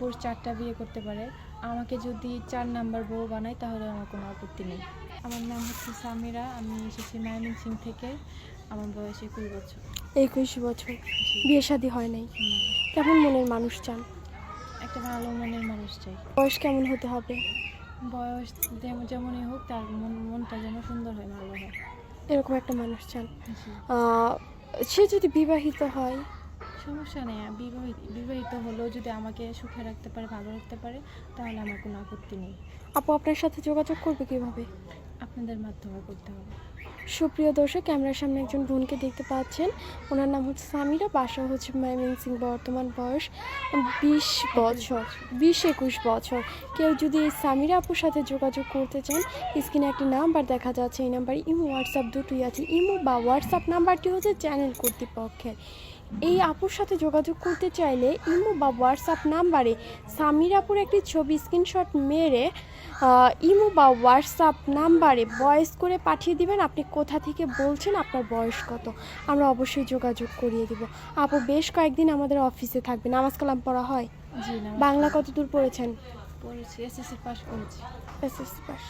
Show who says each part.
Speaker 1: পুরুষ 4টা বিয়ে করতে পারে, আমাকে যদি 4 নাম্বার বউ বানায় তাহলে আমার কোনো আপত্তি নেই। আমার নাম হচ্ছে সামিরা, আমি এসেছি ময়মনসিংহ থেকে। আমার বয়স 21 বছর।
Speaker 2: 21 বছর, বিয়ে শাদী হয় নাই। কেমন মনের মানুষ চান?
Speaker 1: একটা ভালো মনের মানুষ চাই।
Speaker 2: বয়স কেমন হতে হবে?
Speaker 1: বয়স যেমনই হোক, তার মনটা যেন সুন্দর হয়, ভালো হয়।
Speaker 2: এরকম একটা মানুষ চান।
Speaker 1: জি।
Speaker 2: সে যদি বিবাহিত হয়?
Speaker 1: সমস্যা নেই, বিবাহিত হলেও যদি আমাকে সুখে রাখতে পারে, ভালো রাখতে পারে, তাহলে আমার কোনো আপত্তি নেই।
Speaker 2: আপু আপনার সাথে যোগাযোগ করবে কিভাবে?
Speaker 1: আপনাদের মাধ্যমে করতে হবে।
Speaker 2: সুপ্রিয় দর্শক, ক্যামেরার সামনে একজন বোনকে দেখতে পাচ্ছেন। ওনার নাম হচ্ছে সামিরা, বাসা হচ্ছে ময়মনসিংহ, বর্তমান বয়স 20 বছর, 20-21 বছর। কেউ যদি এই সামিরা আপুর সাথে যোগাযোগ করতে চান, স্ক্রিনে একটি নাম্বার দেখা যাচ্ছে, এই নাম্বারে ইমো হোয়াটসঅ্যাপ দুটোই আছে। ইমো বা হোয়াটসঅ্যাপ নাম্বারটি হচ্ছে চ্যানেল কর্তৃপক্ষের। এই আপুর সাথে যোগাযোগ করতে চাইলে ইমো বা হোয়াটসঅ্যাপ নাম্বারে সামিরা আপুর একটি ছবি স্ক্রিনশট মেরে ইমো বা হোয়াটসঅ্যাপ নাম্বারে ভয়েস করে পাঠিয়ে দিবেন আপনি কোথা থেকে বলছেন, আপনার বয়স কত। আমরা অবশ্যই যোগাযোগ করিয়ে দিব। আপু বেশ কয়েকদিন আমাদের অফিসে থাকবে। নামাজ কালাম পড়া হয়?
Speaker 1: জি না,
Speaker 2: বাংলা কত দূর পড়েছেন?
Speaker 1: পড়েছি, এসএসসি পাস করেছি।
Speaker 2: SSC pass.